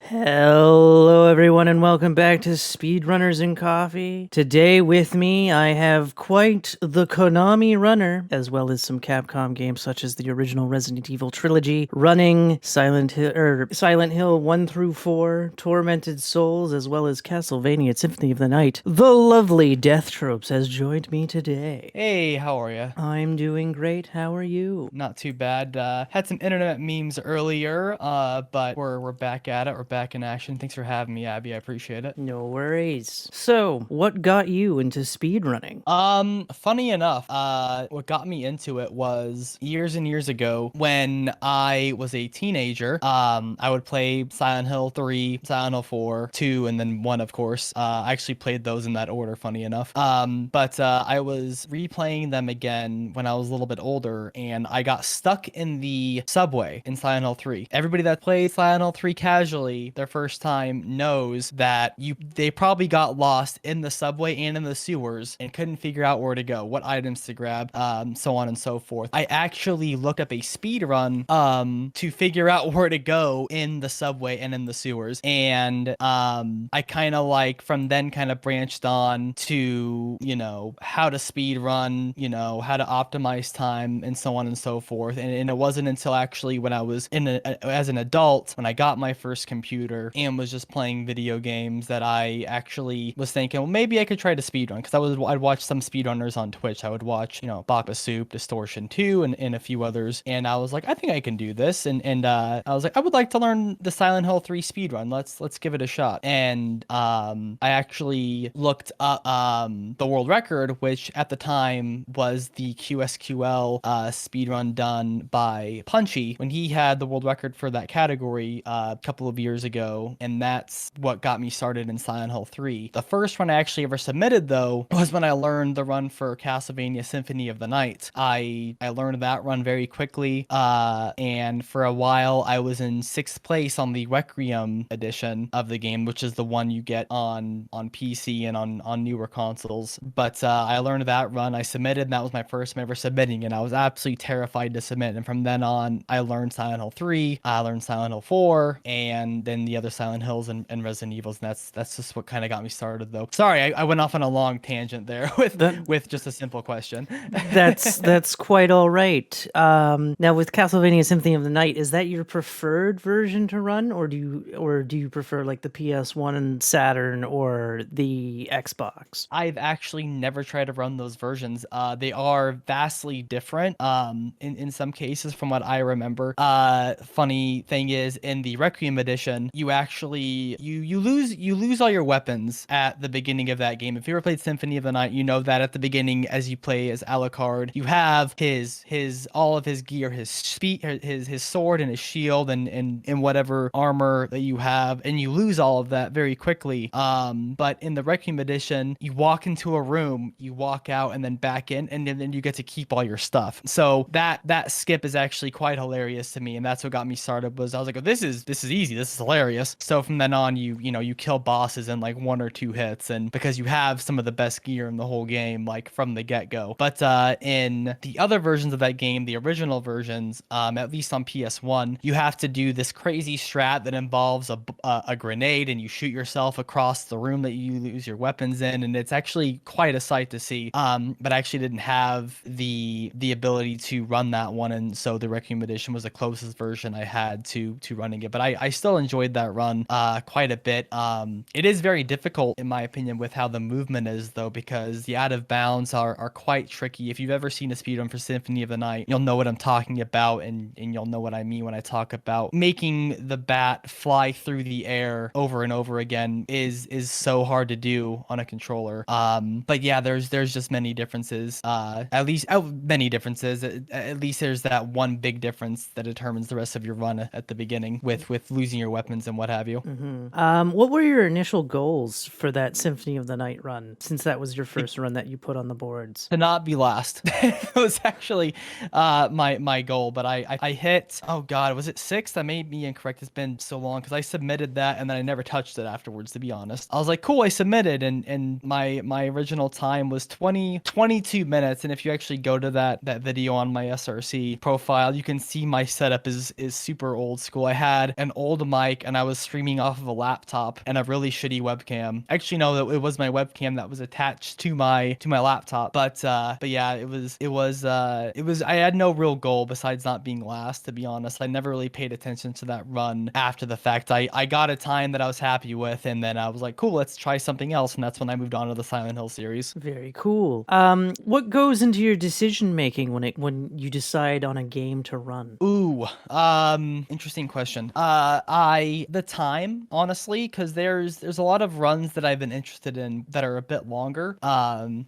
Hello, everyone, and welcome back to Speedrunners and Coffee. Today, with me, I have quite the Konami runner, as well as some Capcom games such as the original Resident Evil trilogy, running Silent Hill 1 through 4, Tormented Souls, as well as Castlevania Symphony of the Night. The lovely Deathtropes has joined me today. Hey, how are you? I'm doing great. How are you? Not too bad. Had some internet memes earlier, but we're back at it. We're back in action. Thanks for having me, Abby. I appreciate it. No worries. So, what got you into speedrunning? Funny enough, what got me into it was years and years ago when I was a teenager. I would play Silent Hill 3, Silent Hill 4, 2, and then 1, of course. I actually played those in that order, funny enough. But I was replaying them again when I was a little bit older, and I got stuck in the subway in Silent Hill 3. Everybody that played Silent Hill 3 casually their first time knows that they probably got lost in the subway and in the sewers and couldn't figure out where to go, what items to grab, so on and so forth. I actually looked up a speed run to figure out where to go in the subway and in the sewers. And I kind of like from then kind of branched on to, how to speed run, how to optimize time and so on and so forth. And it wasn't until actually when I was as an adult, when I got my first computer and was just playing video games, that I actually was thinking, well, maybe I could try to speedrun, because I'd watch some speedrunners on Twitch. I would watch, Baka Soup, Distortion 2, and a few others. And I was like, I think I can do this. And I was like, I would like to learn the Silent Hill 3 speedrun. Let's give it a shot. And I actually looked up the world record, which at the time was the QSQL speedrun done by Punchy when he had the world record for that category a couple of years ago. And that's what got me started in Silent Hill 3. The first one I actually ever submitted, though, was when I learned the run for Castlevania Symphony of the Night. I learned that run very quickly, and for a while I was in 6th place on the Requiem edition of the game, which is the one you get on PC and on newer consoles. But I learned that run, I submitted, and that was my first time ever submitting, and I was absolutely terrified to submit. And from then on, I learned Silent Hill 3, I learned Silent Hill 4, and then the other Silent Hills and Resident Evils, and that's just what kind of got me started, though. Sorry, I went off on a long tangent there with just a simple question. That's quite all right. Now with Castlevania Symphony of the Night, is that your preferred version to run, or do you prefer like the PS1 and Saturn or the Xbox? I've actually never tried to run those versions. They are vastly different. In some cases, from what I remember. Funny thing is, in the Requiem edition, you actually you lose all your weapons at the beginning of that game. If you ever played Symphony of the Night, you know that at the beginning, as you play as Alucard, you have his all of his gear, his speed, his sword and his shield and whatever armor that you have, and you lose all of that very quickly. But in the Requiem edition, you walk into a room, you walk out, and then back in, and then you get to keep all your stuff. So that skip is actually quite hilarious to me, and that's what got me started. Was I was like, oh, this is easy, this is hilarious. So from then on, you kill bosses in like 1 or 2 hits, and because you have some of the best gear in the whole game, like from the get-go. But in the other versions of that game, the original versions, at least on PS1, you have to do this crazy strat that involves a grenade, and you shoot yourself across the room that you lose your weapons in, and it's actually quite a sight to see. But I actually didn't have the ability to run that one, and so the Requiem edition was the closest version I had to running it. But I still enjoyed that run quite a bit. It is very difficult, in my opinion, with how the movement is, though, because the out of bounds are quite tricky. If you've ever seen a speedrun for Symphony of the Night, you'll know what I'm talking about, and you'll know what I mean when I talk about making the bat fly through the air over and over again is so hard to do on a controller. But yeah, there's just many differences. At least many differences. At least there's that one big difference that determines the rest of your run at the beginning with losing your weapons and what have you. What were your initial goals for that Symphony of the Night run, since that was your first run that you put on the boards? To not be last. It was actually my goal, but I hit, oh god, was it 6? That may be incorrect. It's been so long because I submitted that and then I never touched it afterwards, to be honest. I was like, cool, I submitted, and my original time was 22 minutes. And if you actually go to that video on my SRC profile, you can see my setup is super old school. I had an old mic and I was streaming off of a laptop and a really shitty webcam. Actually, no, it was my webcam that was attached to my laptop. But yeah, it was I had no real goal besides not being last, to be honest. I never really paid attention to that run after the fact. I got a time that I was happy with, and then I was like, cool, let's try something else, and that's when I moved on to the Silent Hill series. Very cool. What goes into your decision making when you decide on a game to run? Ooh, interesting question. The time, honestly, because there's a lot of runs that I've been interested in that are a bit longer.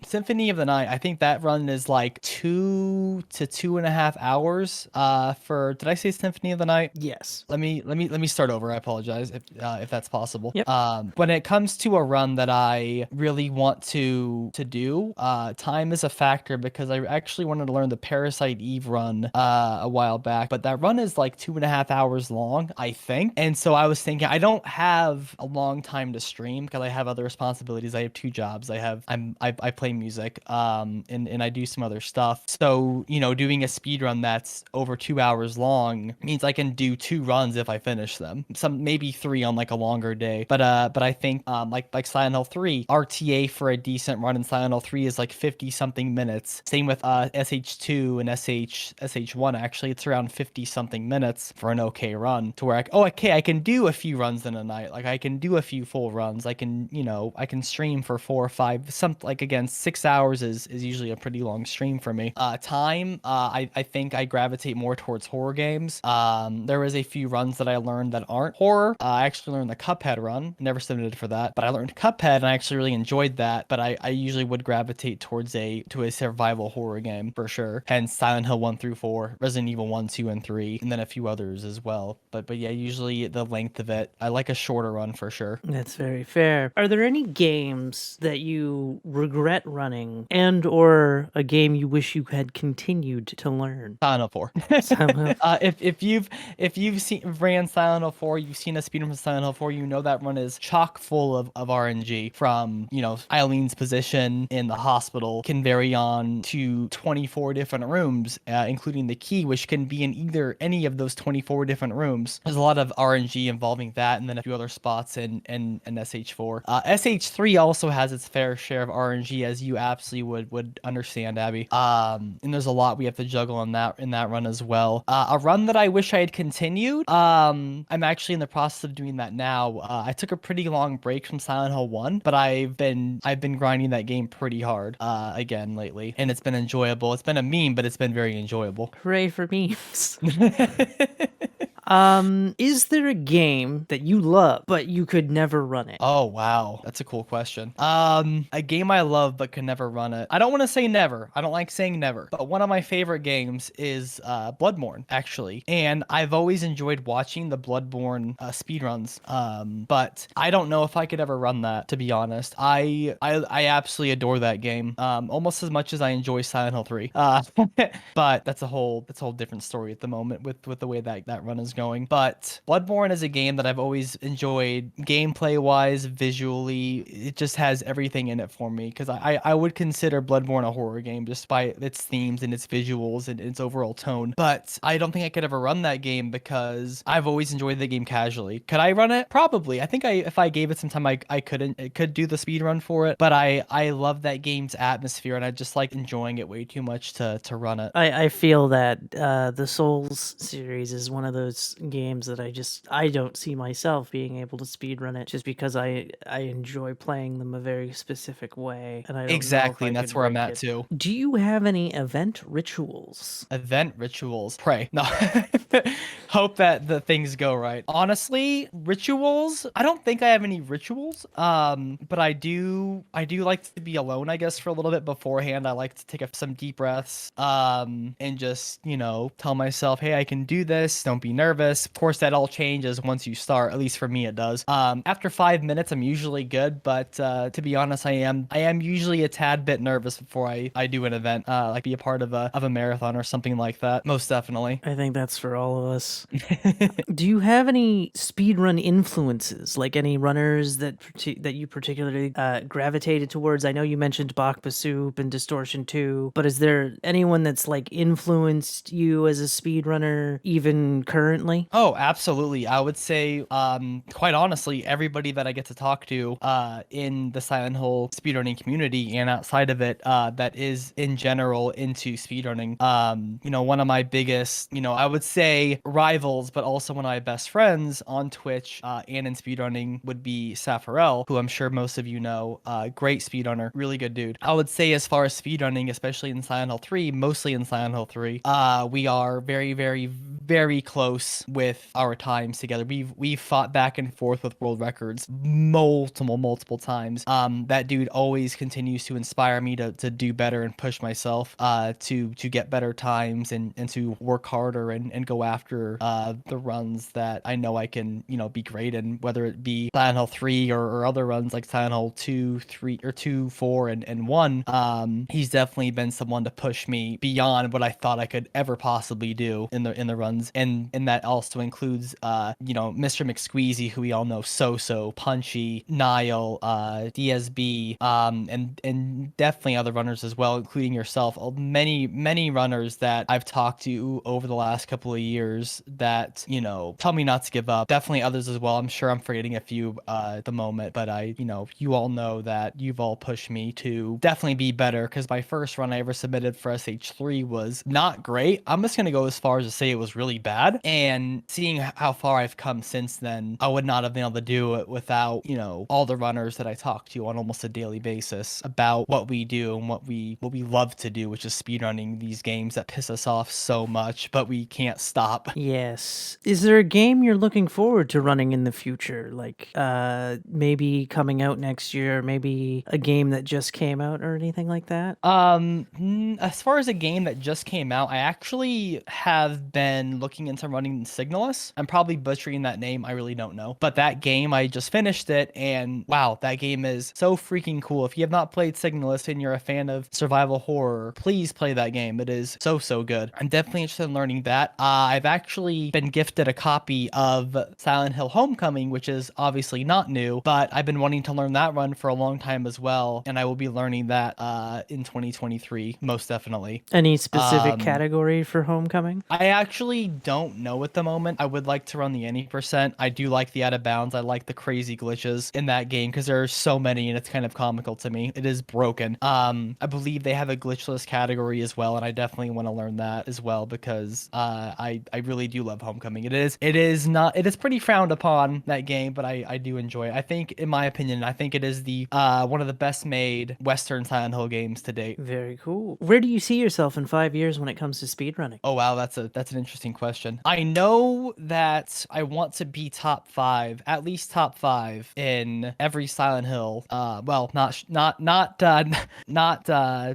Symphony of the Night, I think that run is like 2 to 2.5 hours. Did I say Symphony of the Night? Yes. Let me start over. I apologize if that's possible. Yep. When it comes to a run that I really want to do, time is a factor because I actually wanted to learn the Parasite Eve run a while back, but that run is like 2.5 hours long, I think. And so I was thinking I don't have a long time to stream because I have other responsibilities. I have 2 jobs. I play music, and I do some other stuff. So, doing a speed run that's over 2 hours long means I can do 2 runs if I finish them. Some maybe 3 on like a longer day. But I think like Silent Hill 3, RTA for a decent run in Silent Hill 3 is like 50 something minutes. Same with SH2 and SH1. Actually, it's around 50 something minutes for an okay run, to where I can do a few runs in a night. Like I can do a few full runs. I can stream for 4 or 5. Again, 6 hours is usually a pretty long stream for me. I think I gravitate more towards horror games. There was a few runs that I learned that aren't horror. I actually learned the Cuphead run. Never submitted for that, but I learned Cuphead and I actually really enjoyed that. But I usually would gravitate towards a survival horror game for sure. Hence Silent Hill 1 through 4, Resident Evil 1, 2, and 3, and then a few others as well. But yeah, usually the length of it, I like a shorter run for sure. That's very fair. Are there any games that you regret running, and or a game you wish you had continued to learn? Silent Hill 4. If you've ran Silent Hill 4, you've seen a speedrun from Silent Hill 4, you know that run is chock full of RNG. From Eileen's position in the hospital can vary on to 24 different rooms, including the key, which can be in any of those 24 different rooms. There's a lot of RNG involving that, and then a few other spots in SH4. SH3 also has its fair share of RNG, as you absolutely would understand, Abby. And there's a lot we have to juggle in that run as well. A run that I wish I had continued. I'm actually in the process of doing that now. I took a pretty long break from Silent Hill 1, but I've been grinding that game pretty hard again lately, and it's been enjoyable. It's been a meme, but it's been very enjoyable. Hooray for memes. Is there a game that you love but you could never run it? Oh wow, that's a cool question. A game I love but could never run it. I don't want to say never. I don't like saying never. But one of my favorite games is Bloodborne, actually. And I've always enjoyed watching the Bloodborne speedruns. But I don't know if I could ever run that, to be honest. I absolutely adore that game. Almost as much as I enjoy Silent Hill 3. But that's a whole different story at the moment with the way that run is going. But Bloodborne is a game that I've always enjoyed, gameplay wise, visually. It just has everything in it for me, because I would consider Bloodborne a horror game just by its themes and its visuals and its overall tone. But I don't think I could ever run that game because I've always enjoyed the game casually. Could I run it? Probably. I think if I gave it some time, I could do the speed run for it. But I love that game's atmosphere, and I just like enjoying it way too much to run it. I feel that the Souls series is one of those games that I don't see myself being able to speedrun it, just because I enjoy playing them a very specific way, and I don't exactly, know if and I that's could where I'm break at it. too. Do you have any event rituals? Event rituals. Pray. No. Hope that the things go right. Honestly, rituals, I don't think I have any rituals. But I do like to be alone, I guess, for a little bit beforehand. I like to take some deep breaths, and just, tell myself, hey, I can do this. Don't be nervous. Of course, that all changes once you start. At least for me, it does. After 5 minutes, I'm usually good, but to be honest, I am usually a tad bit nervous before I do an event, like be a part of a marathon or something like that. Most definitely. I think that's for all of us. Do you have any speedrun influences, like any runners that you particularly gravitated towards? I know you mentioned Bakba Soup and Distortion 2, but is there anyone that's like influenced you as a speedrunner even currently? Oh, absolutely. I would say, quite honestly, everybody that I get to talk to, in the Silent Hill speedrunning community and outside of it, that is in general into speedrunning. One of my biggest, I would say rivals, but also one of my best friends on Twitch, and in speedrunning would be Safarel, who I'm sure most of you know. Great speedrunner, really good dude. I would say as far as speedrunning, especially in Silent Hill 3, mostly in Silent Hill 3, we are very, very, very close with our times together. We've fought back and forth with world records multiple times. That dude always continues to inspire me to do better and push myself, to get better times and to work harder and go after the runs that I know I can, be great in, whether it be Silent Hill 3 or other runs like Silent Hill 2, 3 or 2, 4 and 1. He's definitely been someone to push me beyond what I thought I could ever possibly do in the runs. And that also includes Mr. McSqueezy, who we all know, so Punchy, Nile, DSB, and definitely other runners as well, including yourself. Many runners that I've talked to over the last couple of years that, tell me not to give up. Definitely others as well. I'm sure I'm forgetting a few at the moment, but you all know that you've all pushed me to definitely be better, because my first run I ever submitted for SH3 was not great. I'm just gonna go as far as to say it was really bad. And seeing how far I've come since then, I would not have been able to do it without, all the runners that I talk to on almost a daily basis about what we do and what we love to do, which is speedrunning these games that piss us off so much, but we can't stop. Yes. Is there a game you're looking forward to running in the future? Like maybe coming out next year, maybe a game that just came out or anything like that? As far as a game that just came out, I actually have been looking into running Signalis. I'm probably butchering that name. I really don't know. But that game, I just finished it, and wow, that game is so freaking cool. If you have not played Signalis and you're a fan of survival horror, please play that game. It is so good. I'm definitely interested in learning that. I've actually been gifted a copy of Silent Hill Homecoming, which is obviously not new, but I've been wanting to learn that run for a long time as well, and I will be learning that in 2023, most definitely. Any specific Um, category for Homecoming? I actually don't know at the moment. I would like to run the any percent. I do like the out of bounds. I like the crazy glitches in that game because there are so many and it's kind of comical to me. It is broken. I believe they have a glitchless category as well, and I definitely want to learn that as well because I really do love Homecoming. It is pretty frowned upon, that game, but I do enjoy it. I think, in my opinion, I think it is the one of the best made Western Silent Hill games to date. Very cool. Where do you see yourself in 5 years when it comes to speedrunning? Oh wow, that's an interesting question. I know that I want to be top 5, at least top 5 in every Silent Hill. Well, not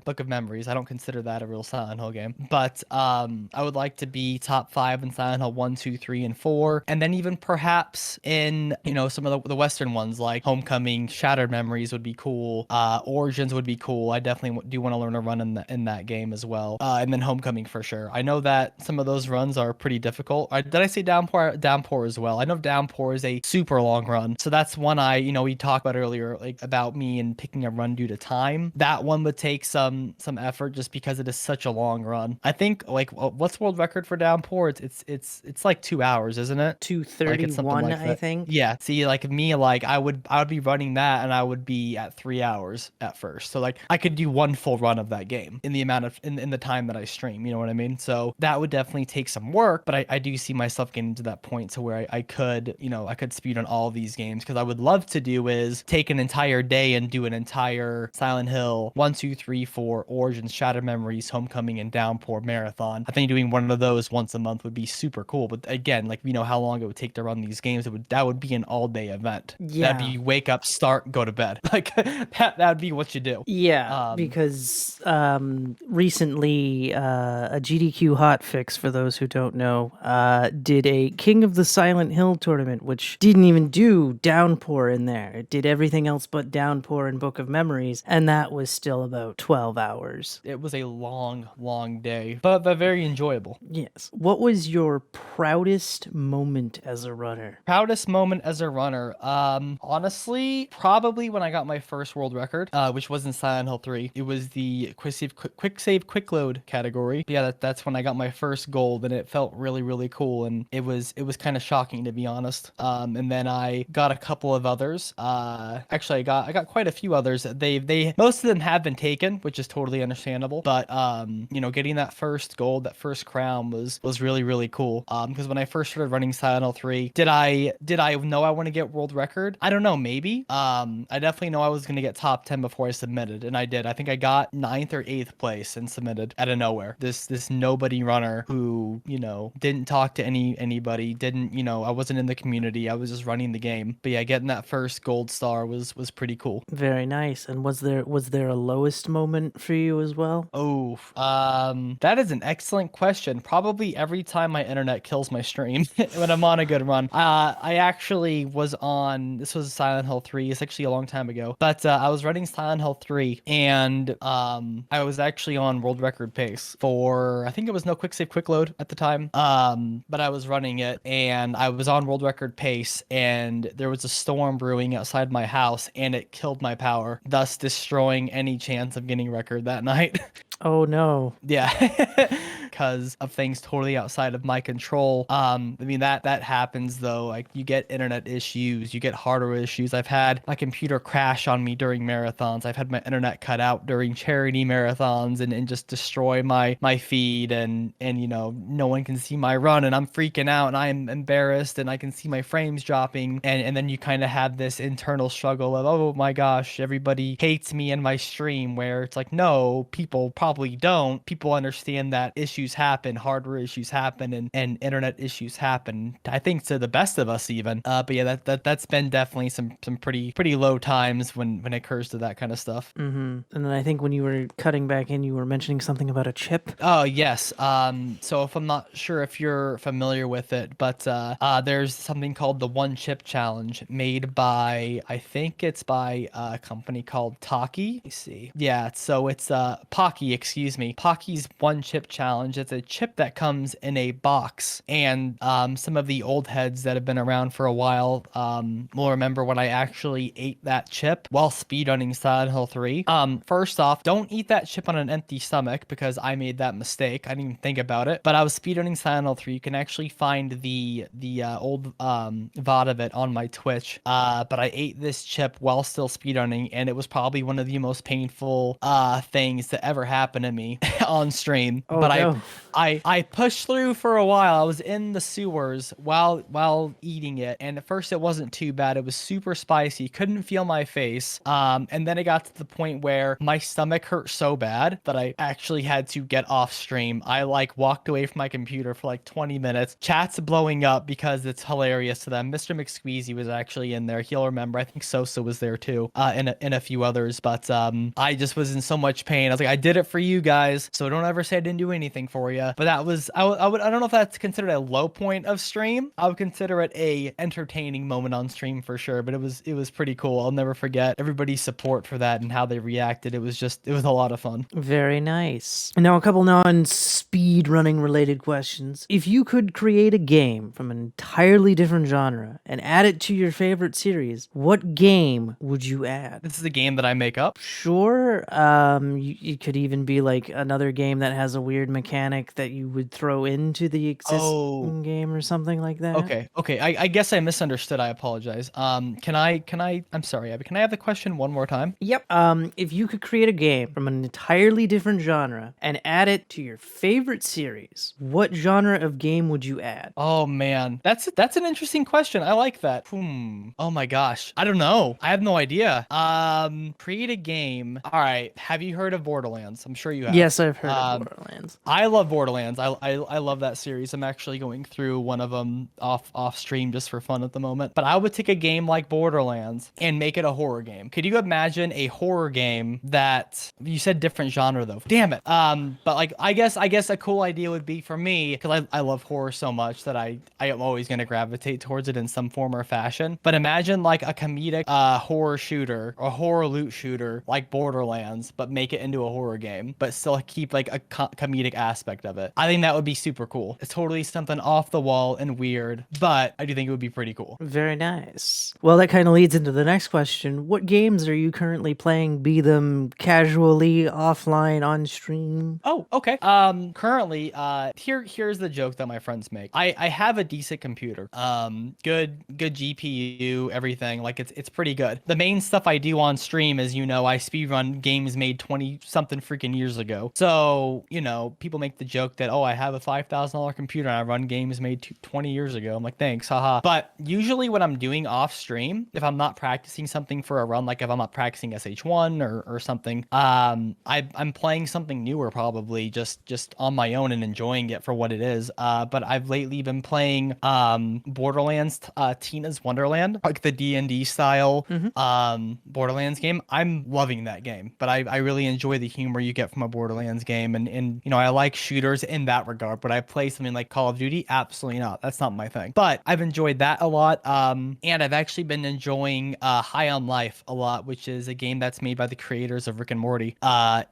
Book of Memories. I don't consider that a real Silent Hill game. But I would like to be top 5 in Silent Hill 1, 2, 3, and 4, and then even perhaps in some of the Western ones like Homecoming, Shattered Memories would be cool. Origins would be cool. I definitely do want to learn a run in that game as well. And then Homecoming for sure. I know that some of those runs are pretty difficult. Did I say Downpour? Downpour as well. I know Downpour is a super long run, so that's one we talked about earlier, like about me and picking a run due to time. That one would take some effort just because it is such a long run. I think like what's world record for Downpour? It's like 2 hours, isn't it? Like it's something 231, like I that. think. Yeah. See, like me, like I would be running that and I would be at 3 hours at first. So like I could do one full run of that game in the amount of in the time that I stream. You know what I mean? So that would definitely take some work, but I do see myself getting to that point to where I could, I could speed on all of these games because I would love to do is take an entire day and do an entire Silent Hill 1, 2, 3, 4, Origins, Shattered Memories, Homecoming, and Downpour marathon. I think doing one of those once a month would be super cool. But again, like, how long it would take to run these games. That would be an all-day event. That'd Yeah. be wake up, start, go to bed. Like that'd be what you do. Yeah, because recently a GDQ hotfix, for those who don't know, did a King of the Silent Hill tournament, which didn't even do Downpour in there. It did everything else but Downpour and Book of Memories, and that was still about 12 hours. It was a long, long day, but very enjoyable. Yes. What was your proudest moment as a runner? Proudest moment as a runner, honestly, probably when I got my first world record, which was in Silent Hill 3. It was the quick load category. But yeah, that's when I got my first gold, and it felt really, really cool, and it was kind of shocking, to be honest. And then I got a couple of others. Actually, I got quite a few others. They most of them have been taken, which is totally understandable. But getting that first gold, that first crown was really, really cool. Because when I first started running Silent Hill 3, did I know I want to get world record? I don't know, maybe. I definitely know I was gonna get top 10 before I submitted, and I did. I think I got 9th or 8th place and submitted out of nowhere. This nobody runner who, didn't talk to anybody, didn't, I wasn't in the community. I was just running the game. But yeah, getting that first gold star was pretty cool. Very nice. And was there a lowest moment for you as well? Oh, that is an excellent question. Probably every time my internet kills my stream when I'm on a good run. I actually was on, this was Silent Hill 3. It's actually a long time ago, but I was running Silent Hill 3, and I was actually on world record pace for, I think it was no quick save quick load at the time. But I was running it, and I was on world record pace, and there was a storm brewing outside my house, and it killed my power, thus destroying any chance of getting record that night. Oh no. Yeah, because of things totally outside of my control. I mean, that happens though. Like, you get internet issues, you get hardware issues. I've had my computer crash on me during marathons. I've had my internet cut out during charity marathons and just destroy my feed, and no one can see my run, and I'm freaking out, and I'm embarrassed, and I can see my frames dropping, and then you kind of have this internal struggle of, oh my gosh, everybody hates me in my stream, where it's like, no, people probably don't. People understand that issues happen, hardware issues happen, and internet issues happen. I think to the best of us even. But yeah, that's been definitely some pretty low times when it occurs to that kind of stuff. And then I think when you were cutting back in, you were mentioning something about a chip. Oh yes. So if I'm not sure if you're familiar with it, but there's something called the One Chip Challenge, made by, I think it's by a company called Taki. Let me see. Yeah, so it's Pocky, excuse me. Pocky's One Chip Challenge. It's a chip that comes in a box, and some of the old heads that have been around for a while will remember when I actually ate that chip while speedrunning Silent Hill 3. First off, don't eat that chip on an empty stomach, because I made that mistake. I didn't even think about it. But I was speedrunning Silent Hill 3. You can actually find the old VOD of it on my Twitch. But I ate this chip while still speedrunning, and it was probably one of the most painful things to ever happen to me on stream. Oh, but no. I pushed through for a while. I was in the sewers while eating it, and at first it wasn't too bad. It was super spicy, couldn't feel my face. And then it got to the point where my stomach hurt so bad that I actually had to get off stream. I walked away from my computer for 20 minutes. Chat's blowing up because it's hilarious to them. Mr. McSqueezy was actually in there. He'll remember. I think Sosa was there too, and a few others. But I just was in so much pain. I was like, I did it for you guys, so don't ever say I didn't do anything for you. But that was, I don't know if that's considered a low point of stream. I would consider it a entertaining moment on stream for sure. But it was pretty cool. I'll never forget everybody's support for that and how they reacted. It was a lot of fun. Very nice. Now, a couple non-speed running related questions. If you could create a game from an entirely different genre and add it to your favorite series, what game would you add? This is a game that I make up. Sure. It could even be like another game that has a weird mechanic that you would throw into the existing game or something like that. Okay. I guess I misunderstood. I apologize. Can I, I'm sorry, Abby, can I have the question one more time? Yep. If you could create a game from an entirely different genre and add it to your favorite series, what genre of game would you add? Oh man, that's an interesting question. I like that. Oh my gosh, I don't know. I have no idea. Create a game. All right. Have you heard of Borderlands? I'm sure you have. Yes, I've heard of Borderlands. I love Borderlands. I love that series. I'm actually going through one of them off stream just for fun at the moment. But I would take a game like Borderlands and make it a horror game. Could you imagine a horror game that you said different genre though? Damn it. But like I guess a cool idea would be for me, because I love horror so much that I am always gonna gravitate towards it in some form or fashion. But imagine like a comedic horror shooter or horror loot shooter like Borderlands, but make it into a horror game, but still keep like a comedic aspect of it. I think that would be super cool. It's totally something off the wall and weird, but I do think it would be pretty cool. Very nice. Well, that kind of leads into the next question. What games are you currently playing, be them casually, offline, on stream? Oh, okay. Currently, here's the joke that my friends make. I have a decent computer. Good GPU, everything. Like it's pretty good. The main stuff I do on stream is, I speedrun games made 20 something freaking years ago. So, people make the joke that, oh, I have a $5,000 computer and I run games made 20 years ago. I'm like, thanks, haha. But usually what I'm doing off stream, if I'm not practicing something for a run, like if I'm not practicing SH1 or something, I'm playing something newer, probably just on my own and enjoying it for what it is. But I've lately been playing Borderlands, Tina's Wonderland, like the D&D style Borderlands game. I'm loving that game, but I really enjoy the humor you get from a Borderlands game, and I like shooters in that regard. But I play something like Call of Duty, absolutely not. That's not my thing. But I've enjoyed that a lot, and I've actually been enjoying High on Life a lot, which is a game that's made by the creators of Rick and Morty.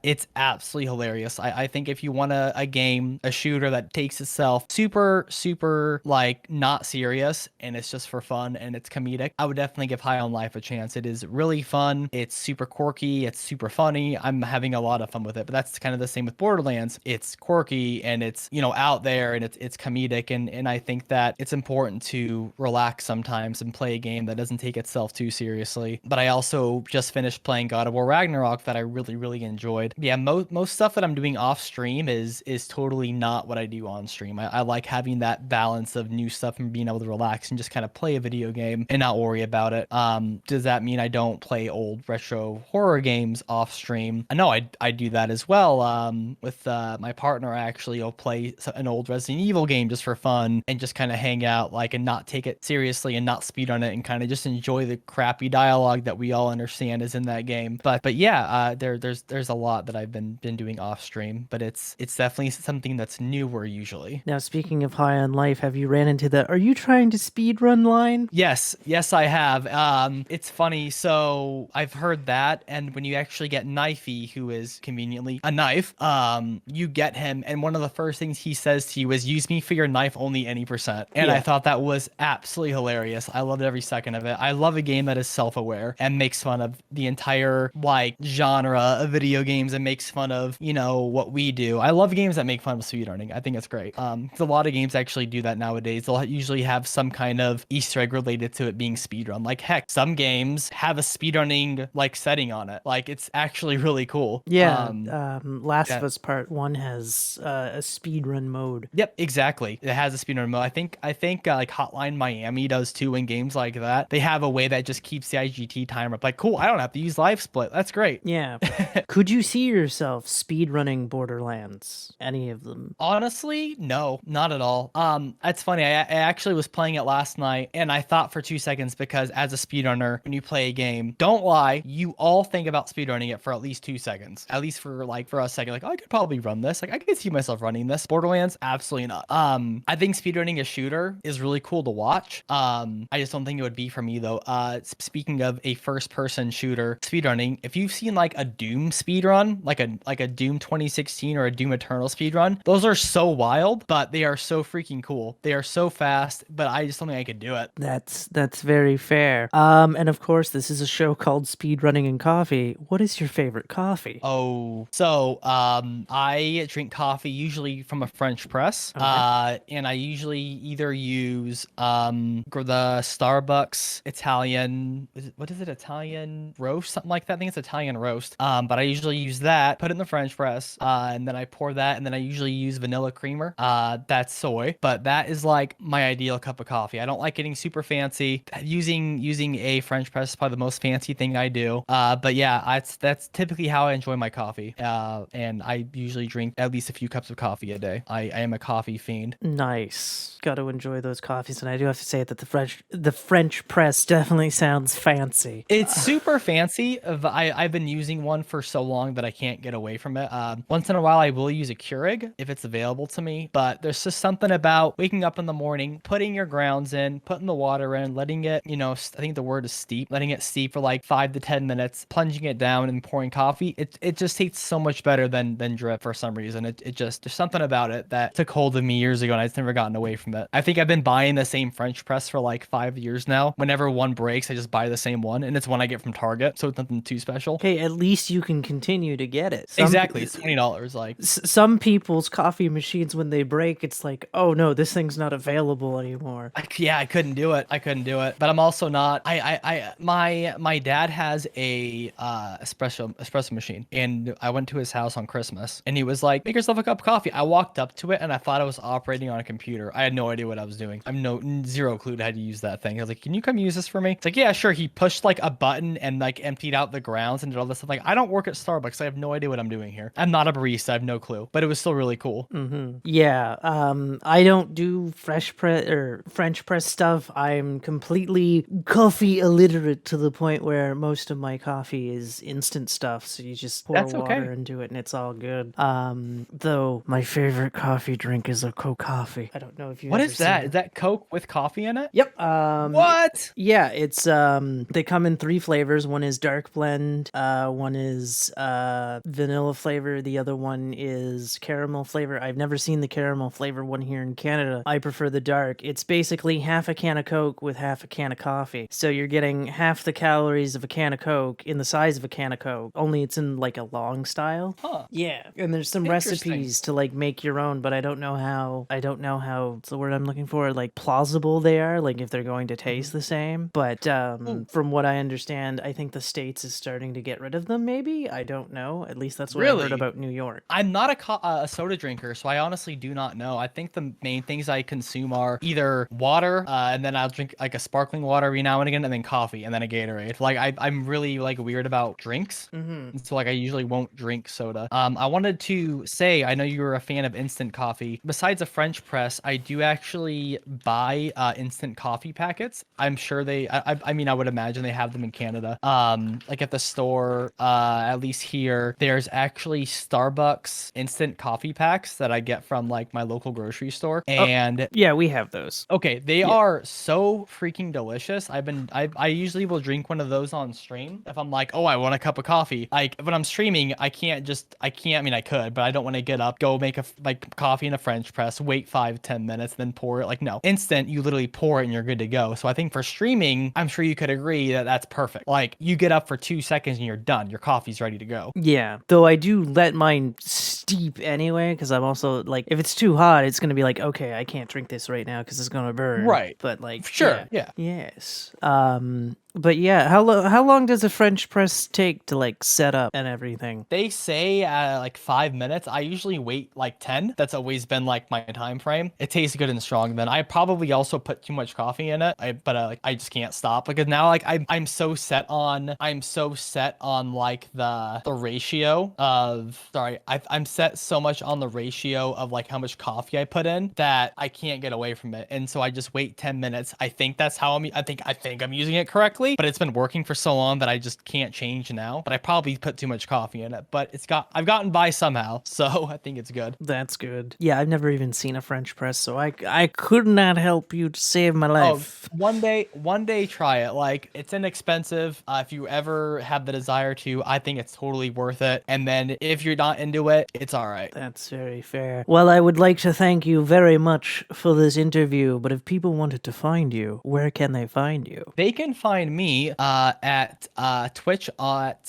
It's absolutely hilarious. I think if you want a game, a shooter that takes itself super like not serious and it's just for fun and it's comedic, I would definitely give High on Life a chance. It is really fun. It's super quirky. It's super funny. I'm having a lot of fun with it. But that's kind of the same with Borderlands. It's quirky and it's out there and it's comedic, and I think that it's important to relax sometimes and play a game that doesn't take itself too seriously. But I also just finished playing God of War Ragnarok that I really enjoyed. Yeah, most stuff that I'm doing off stream is totally not what I do on stream. I like having that balance of new stuff and being able to relax and just kind of play a video game and not worry about it. Does that mean I don't play old retro horror games off stream? No, I do that as well. With my partner, I actually will play an old Resident Evil game just for fun and just kind of hang out, like, and not take it seriously and not speedrun it and kind of just enjoy the crappy dialogue that we all understand is in that game. But yeah, there's a lot that I've been doing off stream, but it's definitely something that's newer usually. Now, speaking of High on Life, have you ran into the "are you trying to speedrun" line? Yes, I have. It's funny. So I've heard that, and when you actually get Knifey, who is conveniently a knife, you get him, and one of the first things he says to you is, "Use me for your knife only any percent." And Yeah. I thought that was absolutely hilarious. I loved every second of it. I love a game that is self-aware and makes fun of the entire like genre of video games and makes fun of what we do. I love games that make fun of speedrunning. I think it's great. 'Cause a lot of games actually do that nowadays. They'll usually have some kind of Easter egg related to it being speedrun. Like heck, some games have a speedrunning like setting on it. Like it's actually really cool. Yeah, Last of Us Part 1 has a speedrun mode. Yep, exactly. It has a speedrun mode. I think like Hotline Miami does too in games like that. They have a way that just keeps the IGT timer up. Like, cool, I don't have to use live split. That's great. Yeah. Could you see yourself speedrunning Borderlands? Any of them? Honestly, no, not at all. It's funny. I actually was playing it last night, and I thought for 2 seconds, because as a speedrunner, when you play a game, don't lie, you all think about speedrunning it for at least 2 seconds, at least for a second. Like, oh, I could probably run this. Like, I could see myself running this. Borderlands, absolutely not. I think speedrunning a shooter is really cool to watch. I just don't think it would be for me though. Speaking of a first-person shooter speedrunning, if you've seen like a Doom speedrun, like a Doom 2016 or a Doom Eternal speedrun, those are so wild, but they are so freaking cool. They are so fast, but I just don't think I could do it. That's very fair. And of course, this is a show called Speedrunning and Coffee. What is your favorite coffee? Oh, so I drink coffee usually from a French press. Okay. And I usually either use the Starbucks Italian, what is it, Italian roast, something like that. I think it's Italian roast. But I usually use that, put it in the French press, and then I pour that, and then I usually use vanilla creamer. That's soy, but that is like my ideal cup of coffee. I don't like getting super fancy. Using a French press is probably the most fancy thing I do. But yeah, that's typically how I enjoy my coffee. And I usually drink at least a few cups of coffee a day. I am a coffee fiend. Nice. Got to enjoy those coffees, and I do have to say that the French press definitely sounds fancy. It's super fancy. I've been using one for so long that I can't get away from it. Once in a while, I will use a Keurig if it's available to me, but there's just something about waking up in the morning, putting your grounds in, putting the water in, letting it, I think the word is steep, letting it steep for like 5 to 10 minutes, plunging it down and pouring coffee. It just tastes so much better than drip for some reason. It just, there's something about it that took hold of me years ago and I've just never gotten away from it. I think I've been buying the same French press for like 5 years now. Whenever one breaks, I just buy the same one, and it's one I get from Target, so it's nothing too special. Okay, at least you can continue to get it. Exactly, it's $20. Like, Some people's coffee machines, when they break, it's like, oh no, this thing's not available anymore. yeah, I couldn't do it. I couldn't do it. But I'm also not. My dad has a espresso machine, and I went to his house on Christmas, and he was like, "Make yourself a cup of coffee." I walked up to it, and I thought I was operating on a computer. I had no idea what I was doing. I'm zero clue to how to use that thing. I was like, "Can you come use this for me?" It's like, "Yeah, sure." He pushed like a button and like emptied out the grounds and did all this stuff. Like, I don't work at Starbucks. I have no idea what I'm doing here. I'm not a barista. I have no clue. But it was still really cool. Yeah, I don't do fresh press or French press stuff. I'm completely coffee illiterate to the point where most of my coffee is instant stuff. So you just pour That's water okay. into it and it's all good. Though my favorite coffee drink is a coffee. I don't know if you've What ever is seen that? it. Is that Coke with coffee in it? Yep. What? Yeah, it's they come in 3 flavors. One is dark blend, one is vanilla flavor, the other one is caramel flavor. I've never seen the caramel flavor one here in Canada. I prefer the dark. It's basically half a can of Coke with half a can of coffee. So you're getting half the calories of a can of Coke in the size of a can of Coke, only it's in like a long style. Huh. Yeah, and there's some Interesting. recipes to like make your own, but I don't know how what's the word I'm looking for, like plausible they are, like if they're going to taste the same. But Ooh, from what I understand, I think the States is starting to get rid of them, maybe? I don't know. At least that's what I heard really? about New York. I'm not a soda drinker, so I honestly do not know. I think the main things I consume are either water, and then I'll drink like a sparkling water every now and again, and then coffee, and then a Gatorade. Like I'm really like weird about drinks, and so like I usually won't drink soda. I wanted to say I know you were a fan of instant coffee. Besides a French press, I do actually buy instant coffee packets. I'm sure I mean, I would imagine they have them in Canada. Like at the store, at least here, there's actually Starbucks instant coffee packs that I get from like my local grocery store. And Yeah, we have those. okay, they are so freaking delicious. I usually will drink one of those on stream if I'm like, oh, I want a cup of coffee. Like when I'm streaming, I mean, I could, but I don't want to get up, go make like coffee in a French press, wait 5 to 10 minutes, then pour it. Like, no, instant, you literally pour it and you're good to go. So I think for streaming, I'm sure you could agree that that's perfect. Like you get up for 2 seconds and you're done. Your coffee's ready to go. Yeah, though I do let mine steep anyway, because I'm also like, if it's too hot, it's gonna be like, okay, I can't drink this right now because it's gonna burn. Right. But like, Sure. Yeah. yes. But yeah, how long does a French press take to like set up and everything? They say like 5 minutes. I usually wait like 10. That's always been like my time frame. It tastes good and strong. Then I probably also put too much coffee in it. But like I just can't stop because now like I'm so set on like the ratio of I'm set so much on the ratio of like how much coffee I put in that I can't get away from it. And so I just wait 10 minutes. I think that's how I think I'm using it correctly. But it's been working for so long that I just can't change now. But I probably put too much coffee in it. But I've gotten by somehow, so I think it's good. That's good. Yeah, I've never even seen a French press, so I could not help you to save my life. One day try it. Like it's inexpensive. If you ever have the desire to, I think it's totally worth it. And then if you're not into it, it's all right. That's very fair. Well, I would like to thank you very much for this interview, but if people wanted to find you, where can they find you? They can find me at Twitch at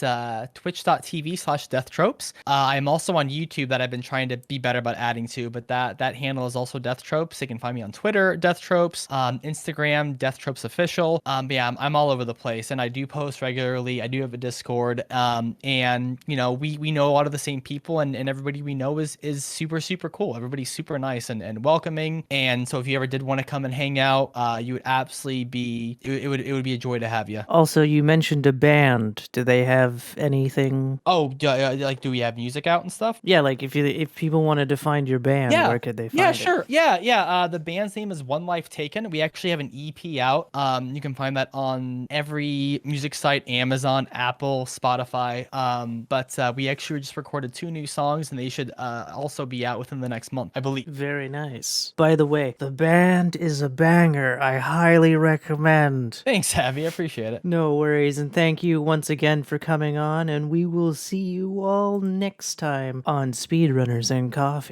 twitch.tv/Deathtropes. I'm also on YouTube that I've been trying to be better about adding to, but that handle is also Deathtropes. They can find me on Twitter, Deathtropes, Instagram, Deathtropes Official. Yeah, I'm all over the place, and I do post regularly. I do have a Discord, and we know a lot of the same people, and everybody we know is super super cool. Everybody's super nice and welcoming, and so if you ever did want to come and hang out, you would absolutely be it would be a joy to have have you. Also, you mentioned a band. Do they have anything? Oh, do we have music out and stuff? Yeah, like if people wanted to find your band, Yeah. where could they Yeah, find it? sure. Yeah. The band's name is One Life Taken. We actually have an EP out. You can find that on every music site, Amazon, Apple, Spotify. But we actually just recorded 2 new songs, and they should also be out within the next month, I believe. Very nice. By the way, the band is a banger. I highly recommend. Thanks, Abby. I appreciate it. No worries, and thank you once again for coming on, and we will see you all next time on Speedrunners and Coffee.